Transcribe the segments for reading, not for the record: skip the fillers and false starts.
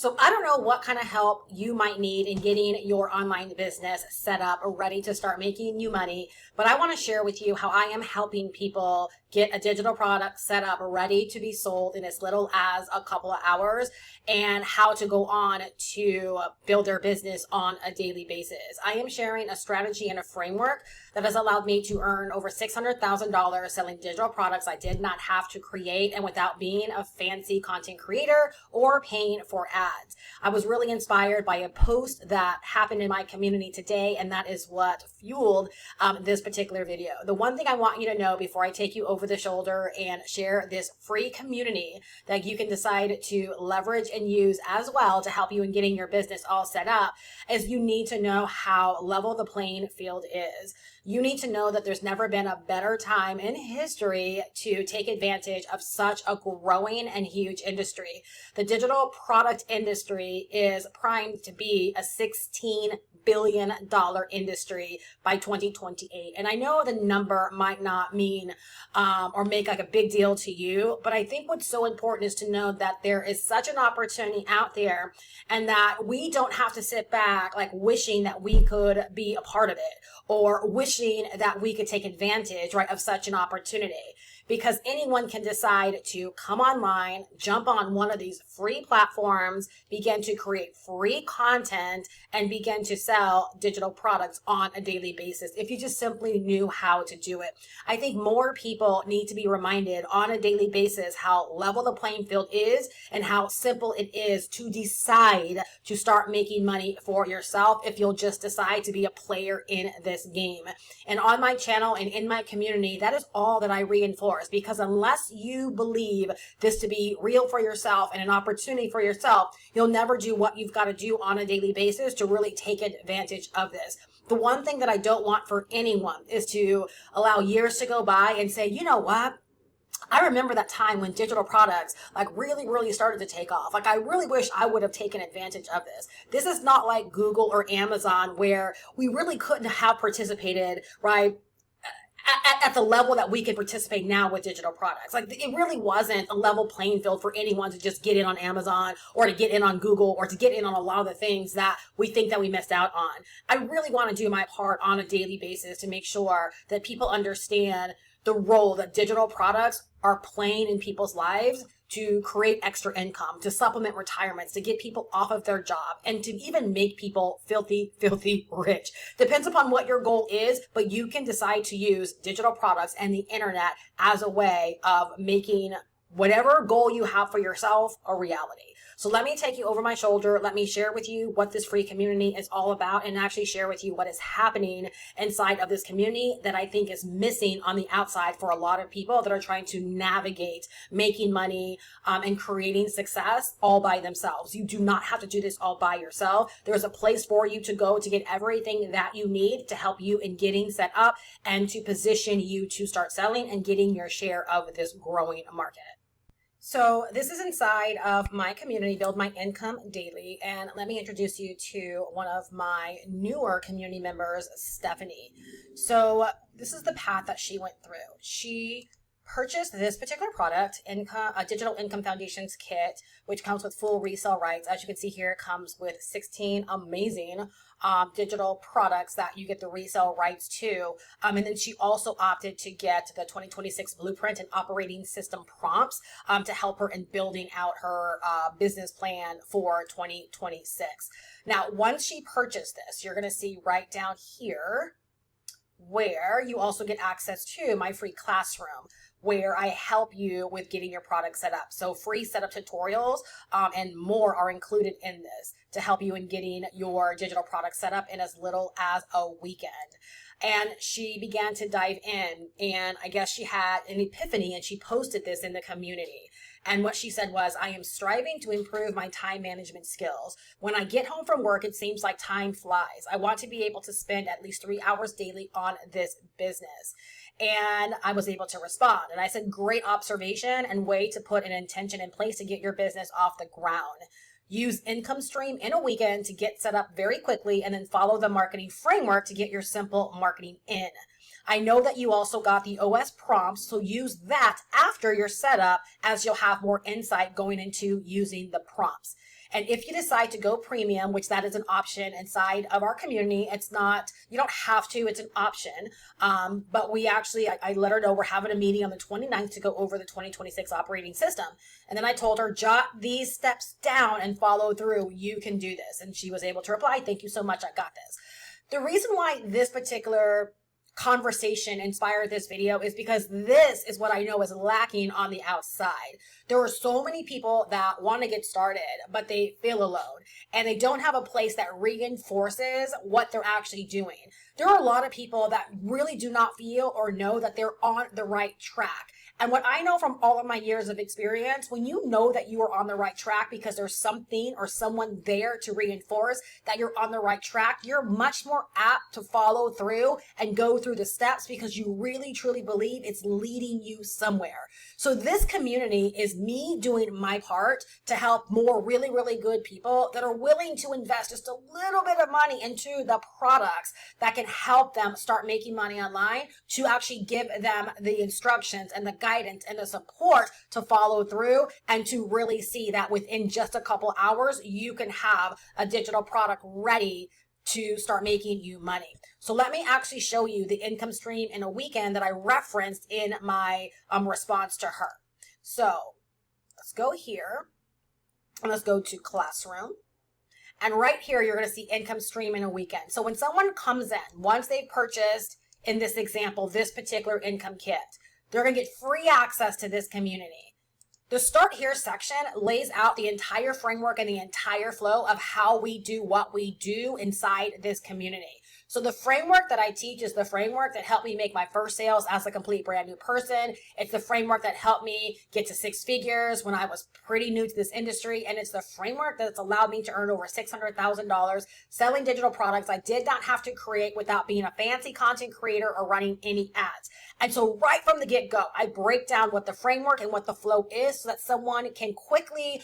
So I don't know what kind of help you might need in getting your online business set up or ready to start making you money, but I want to share with you how I am helping people get a digital product set up ready to be sold in as little as a couple of hours and how to go on to build their business on a daily basis. I am sharing a strategy and a framework that has allowed me to earn over $600,000 selling digital products I did not have to create and without being a fancy content creator or paying for ads. I was really inspired by a post that happened in my community today, and that is what fueled this particular video. The one thing I want you to know before I take you over the shoulder and share this free community that you can decide to leverage and use as well to help you in getting your business all set up is you need to know how level the playing field is. You need to know that there's never been a better time in history to take advantage of such a growing and huge industry. The digital product industry is primed to be a $16 billion industry by 2028. And I know the number might not mean or make like a big deal to you, but I think what's so important is to know that there is such an opportunity out there and that we don't have to sit back like wishing that we could be a part of it or wishing that we could take advantage, right, of such an opportunity. Because anyone can decide to come online, jump on one of these free platforms, begin to create free content, and begin to sell digital products on a daily basis if you just simply knew how to do it. I think more people need to be reminded on a daily basis how level the playing field is and how simple it is to decide to start making money for yourself if you'll just decide to be a player in this game. And on my channel and in my community, that is all that I reinforce. Because unless you believe this to be real for yourself and an opportunity for yourself, you'll never do what you've got to do on a daily basis to really take advantage of this. The one thing that I don't want for anyone is to allow years to go by and say, you know what? I remember that time when digital products like really started to take off. Like I really wish I would have taken advantage of this. This is not like Google or Amazon where we really couldn't have participated, right? At the level that we can participate now with digital products. Like it really wasn't a level playing field for anyone to just get in on Amazon or to get in on Google or to get in on a lot of the things that we think that we missed out on. I really want to do my part on a daily basis to make sure that people understand the role that digital products are playing in people's lives to create extra income, to supplement retirements, to get people off of their job, and to even make people filthy rich. Depends upon what your goal is, but you can decide to use digital products and the internet as a way of making whatever goal you have for yourself a reality. So let me take you over my shoulder. Let me share with you what this free community is all about and actually share with you what is happening inside of this community that I think is missing on the outside for a lot of people that are trying to navigate making money and creating success all by themselves. You do not have to do this all by yourself. There's a place for you to go to get everything that you need to help you in getting set up and to position you to start selling and getting your share of this growing market. So this is inside of my community, Build My Income Daily, and let me introduce you to one of my newer community members, Stephanie. So this is the path that she went through. She purchased this particular product, a Digital Income Foundations kit, which comes with full resale rights. As you can see here, it comes with 16 amazing digital products that you get the resale rights to. And then she also opted to get the 2026 blueprint and operating system prompts to help her in building out her business plan for 2026. Now, once she purchased this, you're going to see right down here where you also get access to my free classroom, where I help you with getting your product set up. So free setup tutorials and more are included in this to help you in getting your digital product set up in as little as a weekend. And she began to dive in, and I guess she had an epiphany and she posted this in the community. And what she said was, I am striving to improve my time management skills. When I get home from work, it seems like time flies. I want to be able to spend at least 3 hours daily on this business. And I was able to respond. And I said, great observation and way to put an intention in place to get your business off the ground. Use income stream in a weekend to get set up very quickly, and then follow the marketing framework to get your simple marketing in. I know that you also got the OS prompts, so use that after your setup, as you'll have more insight going into using the prompts. And if you decide to go premium, which that is an option inside of our community, it's not, you don't have to, it's an option. But we actually, I let her know we're having a meeting on the 29th to go over the 2026 operating system. And then I told her, jot these steps down and follow through. You can do this. And she was able to reply, thank you so much. I got this. The reason why this particular conversation inspired this video is because this is what I know is lacking on the outside. There are so many people that want to get started, but they feel alone and they don't have a place that reinforces what they're actually doing. There are a lot of people that really do not feel or know that they're on the right track. And what I know from all of my years of experience, when you know that you are on the right track because there's something or someone there to reinforce that you're on the right track, you're much more apt to follow through and go through the steps because you really truly believe it's leading you somewhere. So this community is me doing my part to help more really, really good people that are willing to invest just a little bit of money into the products that can help them start making money online, to actually give them the instructions and the guidance and the support to follow through and to really see that within just a couple hours, you can have a digital product ready to start making you money. So let me actually show you the income stream in a weekend that I referenced in my response to her. So let's go here and let's go to Classroom. And right here, you're going to see income stream in a weekend. So when someone comes in, once they've purchased, in this example, this particular income kit, they're going to get free access to this community. The Start Here section lays out the entire framework and the entire flow of how we do what we do inside this community. So the framework that I teach is the framework that helped me make my first sales as a complete brand new person. It's the framework that helped me get to 6 figures when I was pretty new to this industry. And it's the framework that's allowed me to earn over $600,000 selling digital products I did not have to create without being a fancy content creator or running any ads. And so right from the get-go, I break down what the framework and what the flow is so that someone can quickly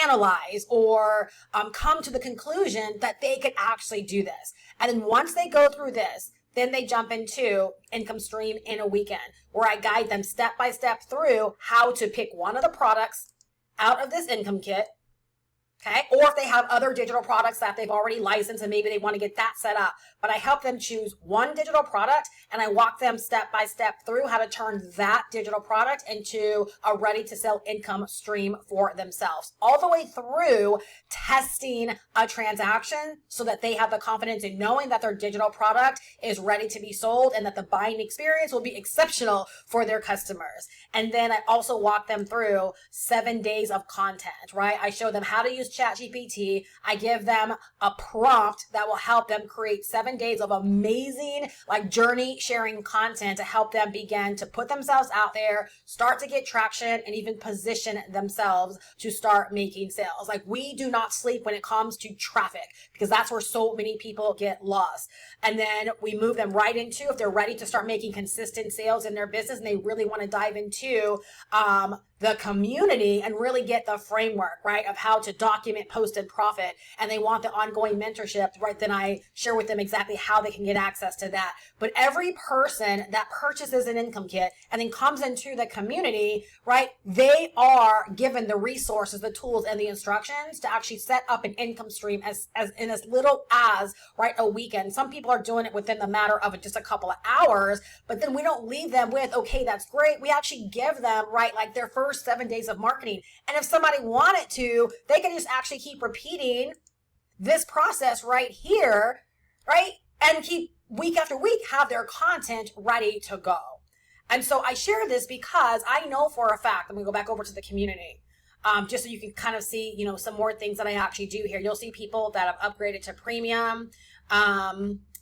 analyze or come to the conclusion that they could actually do this. And then once they go through this, then they jump into income stream in a weekend, where I guide them step by step through how to pick one of the products out of this income kit. Okay. Or if they have other digital products that they've already licensed and maybe they want to get that set up, but I help them choose one digital product and I walk them step by step through how to turn that digital product into a ready to sell income stream for themselves, all the way through testing a transaction so that they have the confidence in knowing that their digital product is ready to be sold and that the buying experience will be exceptional for their customers. And then I also walk them through 7 days of content, right? I show them how to use ChatGPT. I give them a prompt that will help them create 7 days of amazing journey sharing content to help them begin to put themselves out there, start to get traction, and even position themselves to start making sales. We do not sleep when it comes to traffic, because that's where so many people get lost. And then we move them right into, if they're ready to start making consistent sales in their business and they really want to dive into the community and really get the framework, right, of how to document, post, and profit, and they want the ongoing mentorship, right, then I share with them exactly how they can get access to that. But every person that purchases an income kit and then comes into the community, right, they are given the resources, the tools, and the instructions to actually set up an income stream as in as little as, right, a weekend. Some people are doing it within the matter of just a couple of hours, but then we don't leave them with, okay, that's great. We actually give them, right, their first 7 days of marketing. And if somebody wanted to, they can just actually keep repeating this process right here, right? And keep week after week have their content ready to go. And so I share this because I know for a fact, I'm going to go back over to the community, just so you can kind of see, some more things that I actually do here. You'll see people that have upgraded to premium,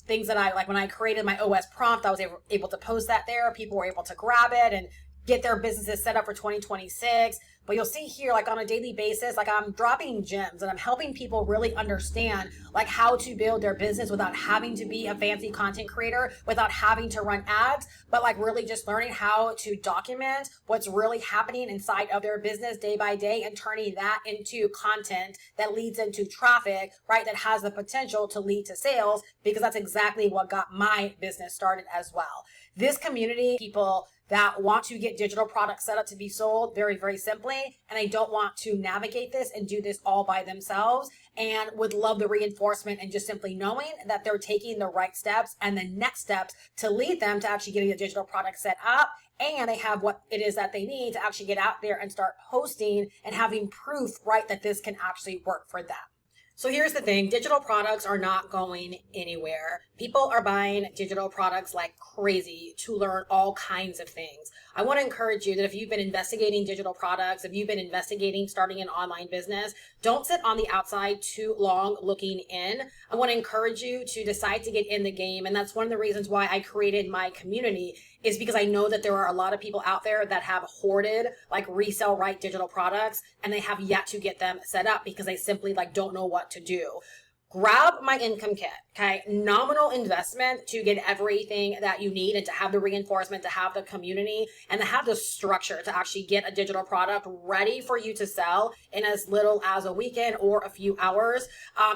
things that I, when I created my OS prompt, I was able to post that there. People were able to grab it and get their businesses set up for 2026. But you'll see here, on a daily basis, I'm dropping gems and I'm helping people really understand how to build their business without having to be a fancy content creator, without having to run ads, but really just learning how to document what's really happening inside of their business day by day and turning that into content that leads into traffic, right, that has the potential to lead to sales, because that's exactly what got my business started as well. This community, people that want to get digital products set up to be sold very, very simply, and they don't want to navigate this and do this all by themselves, and would love the reinforcement and just simply knowing that they're taking the right steps and the next steps to lead them to actually getting a digital product set up, and they have what it is that they need to actually get out there and start posting and having proof, right, that this can actually work for them. So here's the thing, digital products are not going anywhere. People are buying digital products like crazy to learn all kinds of things. I want to encourage you that if you've been investigating digital products, if you've been investigating starting an online business, don't sit on the outside too long looking in. I want to encourage you to decide to get in the game. And that's one of the reasons why I created my community, is because I know that there are a lot of people out there that have hoarded like resell right digital products, and they have yet to get them set up because they simply like don't know what to do. Grab my income kit, okay? Nominal investment to get everything that you need and to have the reinforcement, to have the community, and to have the structure to actually get a digital product ready for you to sell in as little as a weekend or a few hours.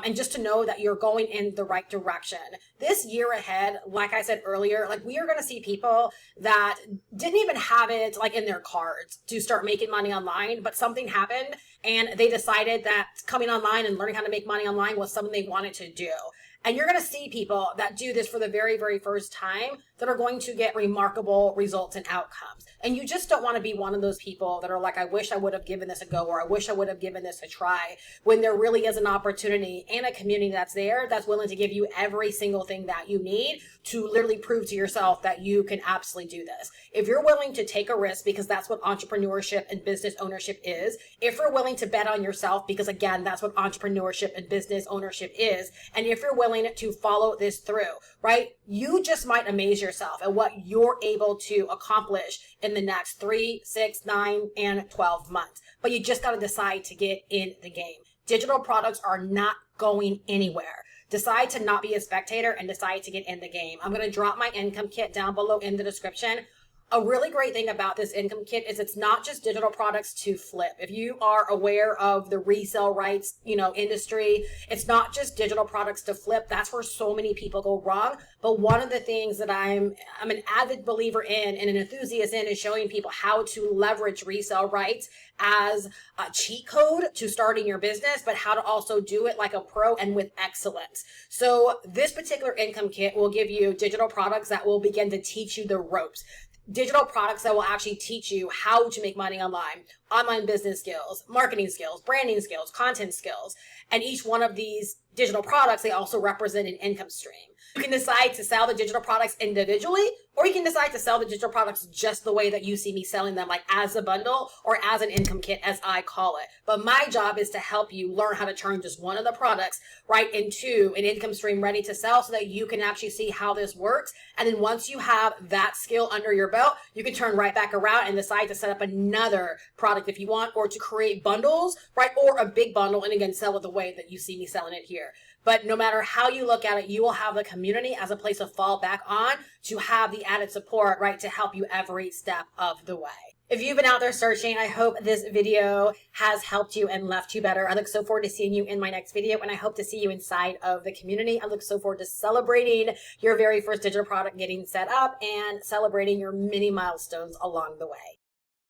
And just to know that you're going in the right direction. This year ahead, like I said earlier, like we are going to see people that didn't even have it like in their cards to start making money online, but something happened and they decided that coming online and learning how to make money online was something they wanted to do. And you're going to see people that do this for the very, very first time that are going to get remarkable results and outcomes. And you just don't want to be one of those people that are like, I wish I would have given this a go, or I wish I would have given this a try, when there really is an opportunity and a community that's there that's willing to give you every single thing that you need to literally prove to yourself that you can absolutely do this. If you're willing to take a risk, because that's what entrepreneurship and business ownership is, if you're willing to bet on yourself, because again, that's what entrepreneurship and business ownership is, and if you're willing to follow this through, right, you just might amaze yourself at what you're able to accomplish in the next 3, 6, 9, and 12 months. But you just got to decide to get in the game. Digital products are not going anywhere. Decide to not be a spectator and decide to get in the game. I'm going to drop my income kit down below in the description. A really great thing about this income kit is it's not just digital products to flip. If you are aware of the resale rights, industry, it's not just digital products to flip. That's where so many people go wrong. But one of the things that I'm an avid believer in and an enthusiast in is showing people how to leverage resale rights as a cheat code to starting your business, but how to also do it like a pro and with excellence. So this particular income kit will give you digital products that will begin to teach you the ropes. Digital products that will actually teach you how to make money online business skills, marketing skills, branding skills, content skills. And each one of these digital products, they also represent an income stream. You can decide to sell the digital products individually, or you can decide to sell the digital products just the way that you see me selling them, like as a bundle or as an income kit, as I call it. But my job is to help you learn how to turn just one of the products right into an income stream ready to sell so that you can actually see how this works. And then once you have that skill under your belt, you can turn right back around and decide to set up another product if you want, or to create bundles, right? Or a big bundle, and again, sell it the way that you see me selling it here. But no matter how you look at it, you will have the community as a place to fall back on, to have the added support, right, to help you every step of the way. If you've been out there searching, I hope this video has helped you and left you better. I look so forward to seeing you in my next video, and I hope to see you inside of the community. I look so forward to celebrating your very first digital product getting set up and celebrating your mini milestones along the way.